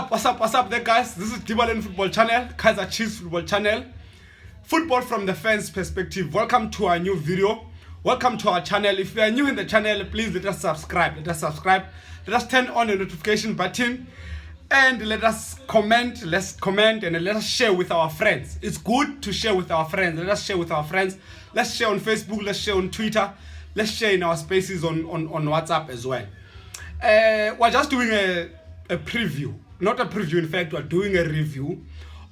What's up there, guys? This is Dumisani Football Channel, Kaizer Chiefs Football Channel. Football from the fans' perspective. Welcome to our new video. Welcome to our channel. If you are new in the channel, please let us subscribe. Let us turn on the notification button. And let us comment. Let's comment and let us share with our friends. It's good to share with our friends. Let us share with our friends. Let's share on Facebook. Let's share on Twitter. Let's share in our spaces on WhatsApp as well. We're just doing a preview. Not a preview, in fact, we're doing a review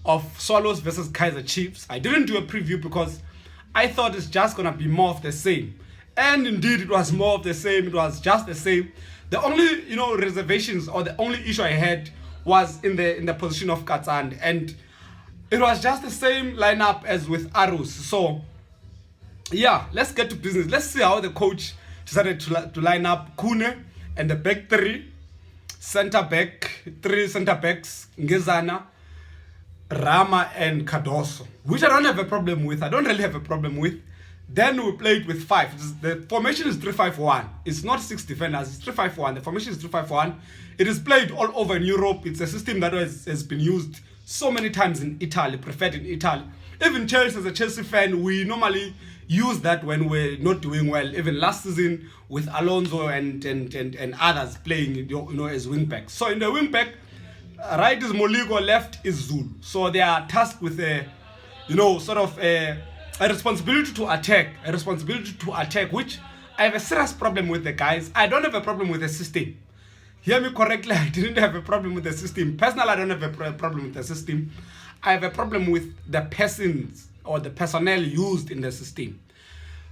of Swallows versus Kaizer Chiefs. I didn't do a preview because I thought it's just going to be more of the same. And indeed, it was more of the same. It was just the same. The only, reservations or the only issue I had was in the position of Katsande. And it was just the same lineup as with Arus. So, yeah, let's get to business. Let's see how the coach decided to line up Kune and the back three. Three center backs, Ngezana, Rama and Cardoso, which I don't have a problem with. I don't really have a problem with. Then we played with five. The formation is 3-5-1. It's not six defenders, it's 3-5-1. The formation is 3-5-1. It is played all over in Europe. It's a system that has been used so many times in Italy, preferred in Italy. Even Chelsea, as a Chelsea fan, we normally use that when we're not doing well. Even last season with Alonso and others playing, as wing backs. So in the wing back, right is Moligo, left is Zulu. So they are tasked with a responsibility to attack, which I have a serious problem with the guys. I don't have a problem with the system. Hear me correctly, I didn't have a problem with the system. Personally, I don't have a problem with the system. I have a problem with the persons or the personnel used in the system.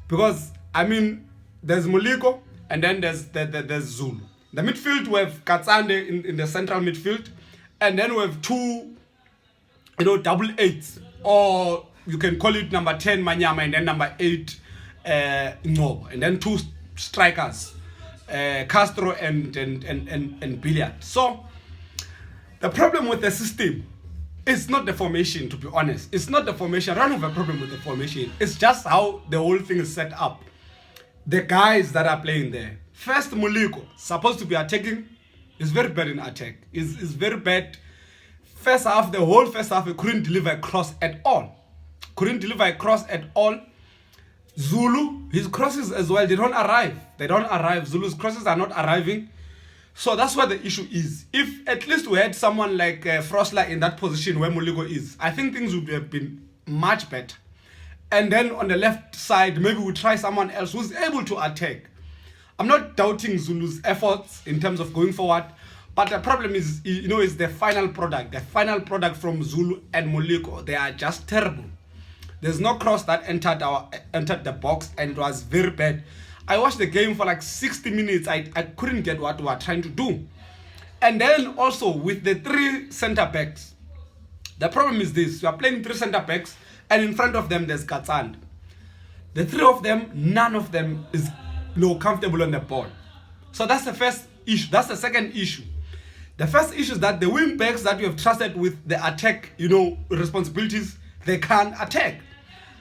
Because, there's Moligo and then there's Zulu. The midfield, we have Katsande in the central midfield. And then we have two, double eights. Or you can call it number 10, Manyama, and then number 8, Ngobo. And then two strikers, Castro and Billiard. So, the problem with the system, it's not the formation, to be honest. It's not the formation. I don't have a problem with the formation. It's just how the whole thing is set up. The guys that are playing there. First, Muliko, supposed to be attacking, is very bad in attack. Is very bad. The whole first half, he couldn't deliver a cross at all. Zulu, his crosses as well, they don't arrive. Zulu's crosses are not arriving. So that's where the issue is. If at least we had someone like Frosler in that position where Moligo is, I think things would have been much better. And then on the left side, maybe we try someone else who's able to attack. I'm not doubting Zulu's efforts in terms of going forward, but the problem is, is the final product. The final product from Zulu and Moligo, they are just terrible. There's no cross that entered the box, and it was very bad. I watched the game for like 60 minutes. I couldn't get what we were trying to do. And then also with the three center backs, the problem is this. You are playing three center backs, and in front of them there's Katsande. The three of them, none of them is comfortable on the ball. So that's the first issue. That's the second issue. The first issue is that the wing backs that you have trusted with the attack, responsibilities, they can't attack.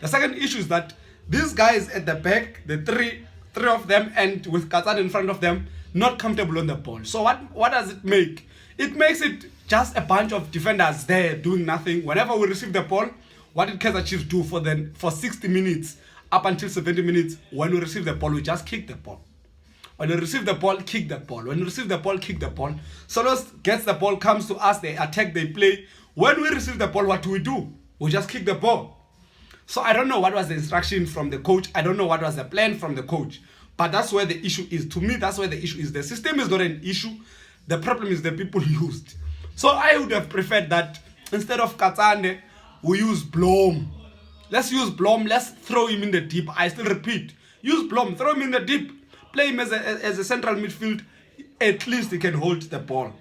The second issue is that these guys at the back, the three of them, and with Katsande in front of them, not comfortable on the ball. So what does it make? It makes it just a bunch of defenders there doing nothing. Whenever we receive the ball, what did Kaizer Chiefs do for 60 minutes up until 70 minutes? When we receive the ball, we just kick the ball. When we receive the ball, kick the ball. When we receive the ball, kick the ball. Solos gets the ball, comes to us, they attack, they play. When we receive the ball, what do? We just kick the ball. So I don't know what was the instruction from the coach. I don't know what was the plan from the coach. But that's where the issue is. To me, that's where the issue is. The system is not an issue. The problem is the people used. So I would have preferred that instead of Katsande, we use Blom. Let's use Blom. Let's throw him in the deep. I still repeat. Use Blom. Throw him in the deep. Play him as a central midfield. At least he can hold the ball.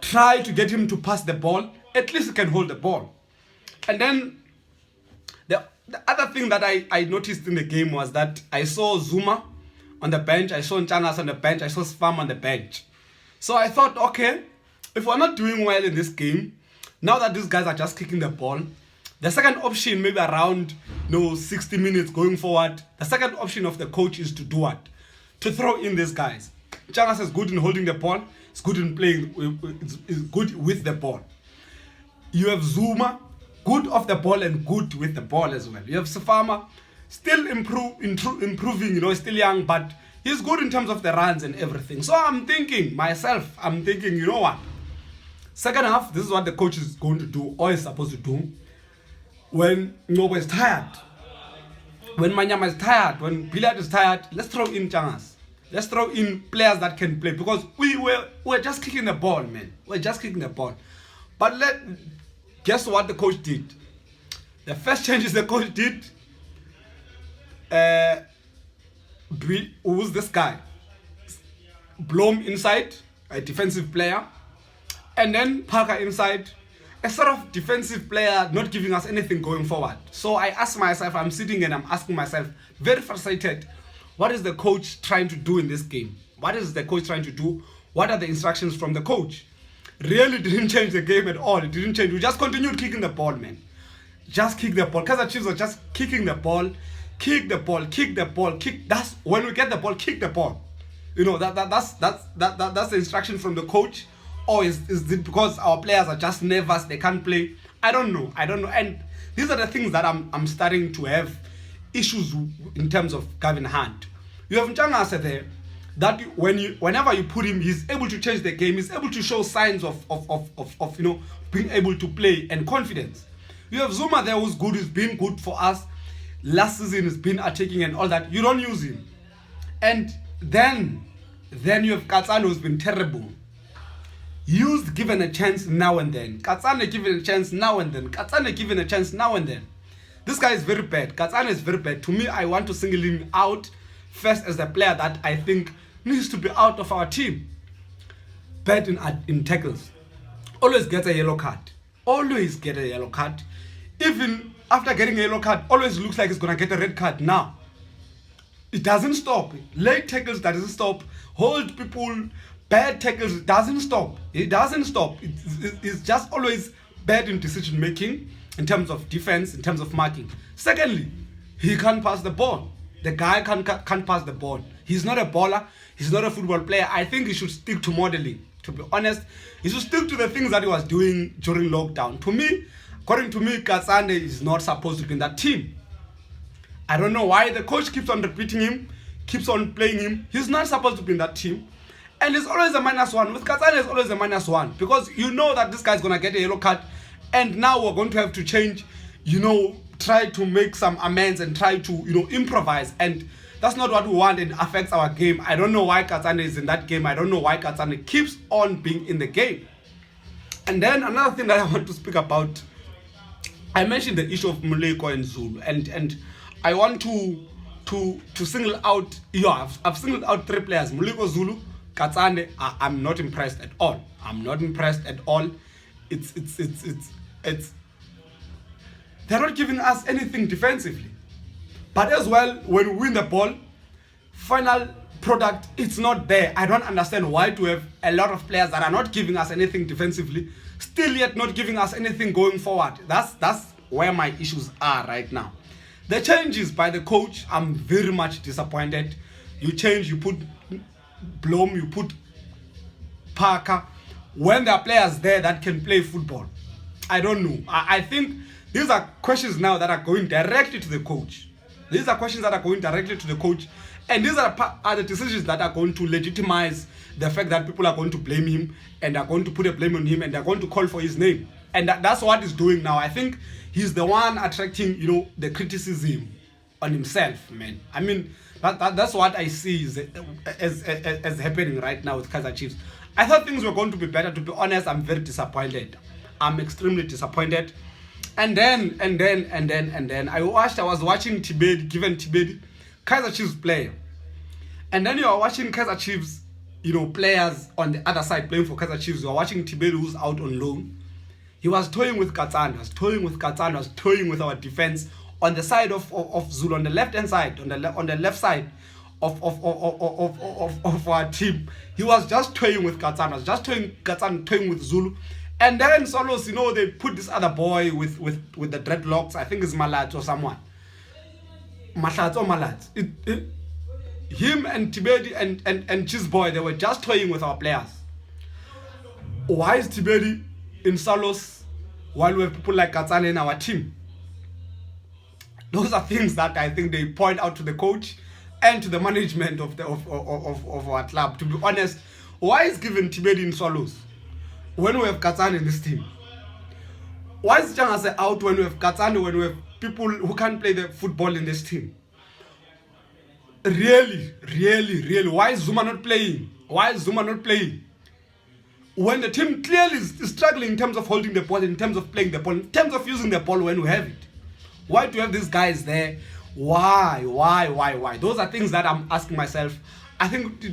Try to get him to pass the ball. At least he can hold the ball. And then the other thing that I noticed in the game was that I saw Zuma on the bench, I saw Ntshangase on the bench, I saw Spam on the bench. So I thought, okay, if we're not doing well in this game, now that these guys are just kicking the ball, the second option, maybe around 60 minutes going forward, the second option of the coach is to do what? To throw in these guys. Ntshangase is good in holding the ball. It's good in playing. It's good with the ball. You have Zuma, good off the ball and good with the ball as well. You have Safama, still improving. You know, still young, but he's good in terms of the runs and everything. So I'm thinking, you know what? Second half, this is what the coach is going to do or is supposed to do when Ngobo is tired. When Manyama is tired, when Pilat is tired, let's throw in Ntshangase. Let's throw in players that can play because we're just kicking the ball, man. We're just kicking the ball. But guess what the coach did? The first changes the coach did, who's this guy? Blom inside, a defensive player. And then Parker inside, a sort of defensive player not giving us anything going forward. So I ask myself, I'm sitting and I'm asking myself, very frustrated, what is the coach trying to do in this game? What is the coach trying to do? What are the instructions from the coach? Really didn't change the game at all. It didn't change. We just continued kicking the ball, man. Just kick the ball. Kaizer Chiefs are just kicking the ball, kick the ball, kick the ball, kick. That's when we get the ball, kick the ball. You know, that's the instruction from the coach. Or is it because our players are just nervous, they can't play? I don't know. And these are the things that I'm starting to have issues in terms of Gavin Hunt. You have Ntshangase there, that whenever you put him, he's able to change the game. He's able to show signs of you know, being able to play and confidence. You have Zuma there who's good, who's been good for us. Last season has been attacking and all that. You don't use him. And then you have Katsande who's been terrible. Used, given a chance now and then. Katsande given a chance now and then. Katsande given a chance now and then. This guy is very bad. Katsande is very bad. To me, I want to single him out first as the player that I think needs to be out of our team. Bad in tackles. Always gets a yellow card. Always get a yellow card. Even after getting a yellow card, always looks like he's going to get a red card now. It doesn't stop. Late tackles doesn't stop. Hold people... Bad tackles doesn't stop. It doesn't stop. It's just always bad in decision making, in terms of defense, in terms of marking. Secondly, he can't pass the ball. The guy can't pass the ball. He's not a baller. He's not a football player. I think he should stick to modeling. To be honest, he should stick to the things that he was doing during lockdown. To me, according to me, Katsande is not supposed to be in that team. I don't know why the coach keeps on repeating him, keeps on playing him. He's not supposed to be in that team. And it's always a -1. With Katsande, it's always a -1. Because you know that this guy's going to get a yellow card. And now we're going to have to change, you know, try to make some amends and try to, you know, improvise. And that's not what we want. It affects our game. I don't know why Katsande is in that game. I don't know why Katsande keeps on being in the game. And then another thing that I want to speak about, I mentioned the issue of Muleko and Zulu. And I want to single out, I've singled out 3 players, Muleko, Zulu, Katsande. I'm not impressed at all. I'm not impressed at all. It's they're not giving us anything defensively. But as well, when we win the ball, final product, it's not there. I don't understand why to have a lot of players that are not giving us anything defensively, still yet not giving us anything going forward. That's where my issues are right now. The changes by the coach, I'm very much disappointed. You change, you put Blom, you put Parker, when there are players there that can play football. I don't know. I think these are questions now that are going directly to the coach. These are questions that are going directly to the coach. And these are the decisions that are going to legitimize the fact that people are going to blame him and are going to put a blame on him and they're going to call for his name. And that's what he's doing now. I think he's the one attracting, you know, the criticism on himself, man. I mean, that's what I see as happening right now with Kaizer Chiefs. I thought things were going to be better. To be honest, I'm very disappointed. I'm extremely disappointed. And then I was watching Thibedi, Given Thibedi, Kaizer Chiefs player. And then you are watching Kaizer Chiefs, you know, players on the other side playing for Kaizer Chiefs. You are watching Thibedi, who's out on loan. He was toying with Katsande, was toying with our defense on the side of Zulu, on the left-hand side, on the left side of our team. He was just toying with Katsande, toying with Zulu. And then Solos, you know, they put this other boy with the dreadlocks. I think it's Malat or someone. Malat. Him and Thibedi and Cheese Boy, they were just toying with our players. Why is Thibedi in Salos while we have people like Katsande in our team? Those are things that I think they point out to the coach and to the management of our club. To be honest, why is Given Thibedi in Salos when we have Katsande in this team? Why is Ntshangase out when we have Katsande, when we have people who can't play the football in this team? Really, why is Zuma not playing? Why is Zuma not playing? When the team clearly is struggling in terms of holding the ball, in terms of playing the ball, in terms of using the ball when we have it. Why do you have these guys there? Why? Those are things that I'm asking myself. I think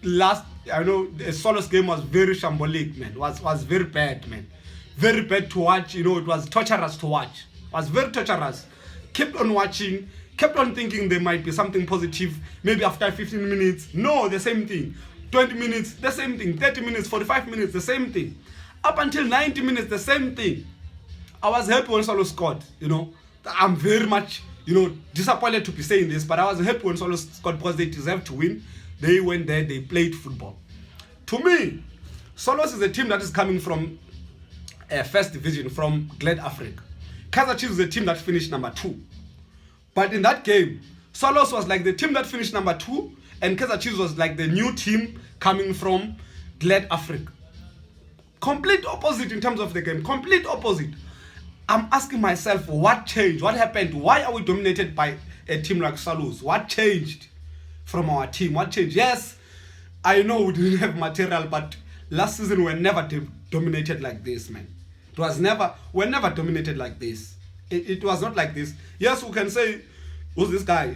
the Solos game was very shambolic, man. Was very bad, man. Very bad to watch. It was torturous to watch. It was very torturous. Kept on watching, kept on thinking there might be something positive. Maybe after 15 minutes, no, the same thing. 20 minutes, the same thing. 30 minutes, 45 minutes, the same thing. Up until 90 minutes, the same thing. I was happy when Solos scored, I'm very much, disappointed to be saying this, but I was happy when Solos scored because they deserved to win. They went there, they played football. To me, Solos is a team that is coming from first division, from Glad Africa. Kaizer Chiefs is a team that finished number 2. But in that game, Solos was like the team that finished number 2, and Kaizer Chiefs was like the new team coming from Glad Africa. Complete opposite in terms of the game. Complete opposite. I'm asking myself, what changed? What happened? Why are we dominated by a team like Solos? What changed from our team? What changed? Yes, I know we didn't have material, but last season we were never dominated like this, man. We're never dominated like this. It was not like this. Yes, we can say, who's this guy?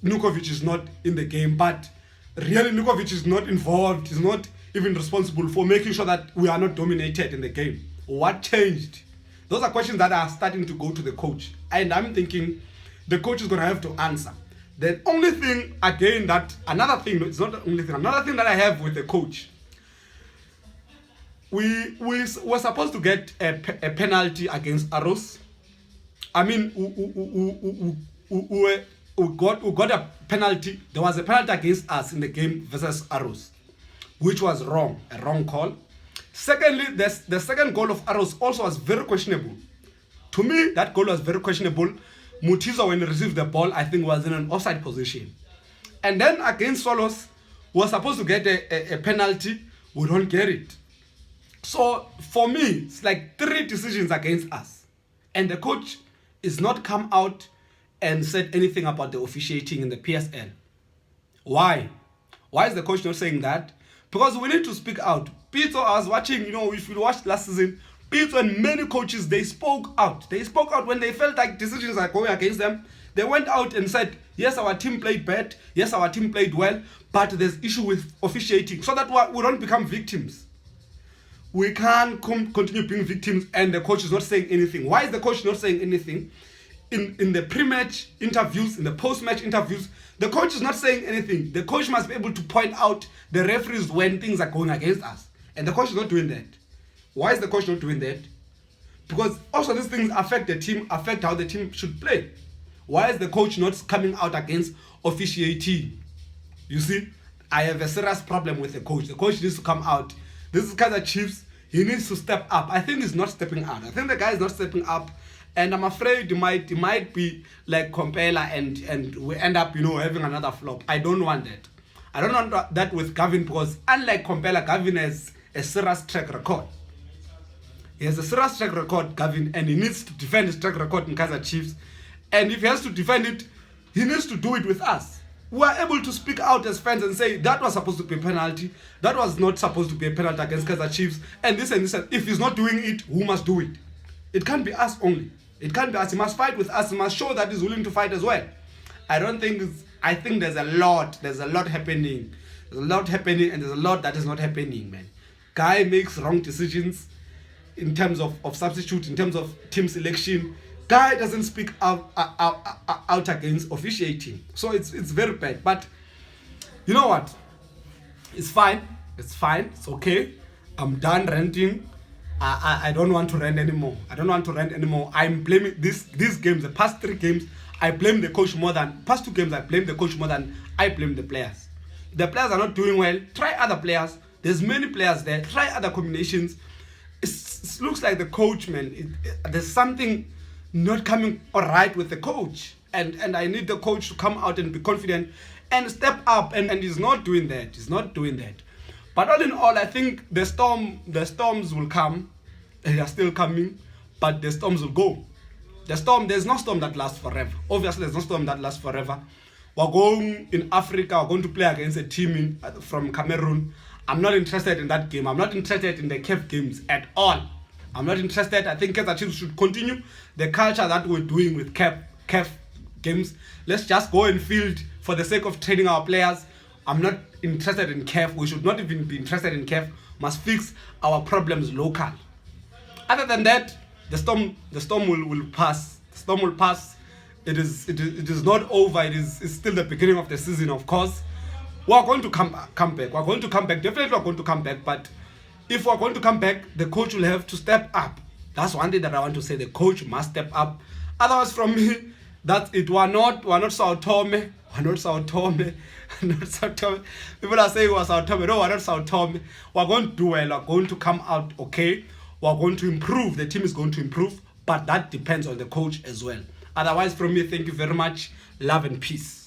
Nurkovic is not in the game, but really Nurkovic is not involved. He's not even responsible for making sure that we are not dominated in the game. What changed? Those are questions that are starting to go to the coach. And I'm thinking the coach is going to have to answer. The only thing, again, another thing that I have with the coach, we were supposed to get a penalty against Arrows. I mean, we got a penalty. There was a penalty against us in the game versus Arrows, which was wrong, a wrong call. Secondly, the second goal of Arrows also was very questionable. To me, that goal was very questionable. Mutiso, when he received the ball, I think was in an offside position. And then against Solos, we were supposed to get a penalty. We don't get it. So for me, it's like 3 decisions against us. And the coach is not come out and said anything about the officiating in the PSL. Why? Why is the coach not saying that? Because we need to speak out. Peter, I was watching, if you watched last season, Peter and many coaches, they spoke out. They spoke out when they felt like decisions are going against them. They went out and said, yes, our team played bad. Yes, our team played well. But there's issue with officiating. So that we don't become victims. We can't continue being victims and the coach is not saying anything. Why is the coach not saying anything? In the pre-match interviews, in the post-match interviews, the coach is not saying anything. The coach must be able to point out the referees when things are going against us. And the coach is not doing that. Why is the coach not doing that? Because also these things affect the team, affect how the team should play. Why is the coach not coming out against officiating? You see, I have a serious problem with the coach. The coach needs to come out. This is Kaizer Chiefs. He needs to step up. I think he's not stepping out. I think the guy is not stepping up. And I'm afraid he might be like Compeller and we end up, having another flop. I don't want that. I don't want that with Gavin because unlike Compeller, Gavin has a serious track record. He has a serious track record, Gavin, and he needs to defend his track record in Kaizer Chiefs. And if he has to defend it, he needs to do it with us. We are able to speak out as fans and say that was supposed to be a penalty. That was not supposed to be a penalty against Kaizer Chiefs. And this and this. If he's not doing it, who must do it? It can't be us only. It can't be us. He must fight with us. He must show that he's willing to fight as well. I think there's a lot happening. There's a lot happening and there's a lot that is not happening, man. Guy makes wrong decisions in terms of substitute, in terms of team selection. Guy doesn't speak out against officiating. So it's very bad. But you know what? It's fine. It's fine. It's okay. I'm done ranting. I don't want to rant anymore. I'm blaming these games, the past 3 games, I blame the coach more than past 2 games. I blame the coach more than I blame the players. The players are not doing well. Try other players. There's many players there. Try other combinations. it looks like the coach, man. There's something not coming all right with the coach, and I need the coach to come out and be confident and step up, and he's not doing that. He's not doing that. But all in all, I think the storms will come. They are still coming, but the storms will go. There's no storm that lasts forever. Obviously, there's no storm that lasts forever. We're going in Africa, we're going to play against a team from Cameroon. I'm not interested in that game. I'm not interested in the CAF games at all. I'm not interested. I think Kaizer Chiefs should continue the culture that we're doing with CAF games. Let's just go and field for the sake of training our players. I'm not interested in CAF. We should not even be interested in CAF. Must fix our problems local. Other than that, the storm will pass. The storm will pass. It is not over. It's still the beginning of the season, of course. We're going to come back. We're going to come back. Definitely we're going to come back. But if we're going to come back, the coach will have to step up. That's one thing that I want to say. The coach must step up. Otherwise, from me, that's it. We're not Sao Tome. We're not Sao Tome. Not Sao Tome. People are saying we're Sao Tome. No, we're not Sao Tome. We're going to do well. We're going to come out okay. We're going to improve. The team is going to improve. But that depends on the coach as well. Otherwise, from me, thank you very much. Love and peace.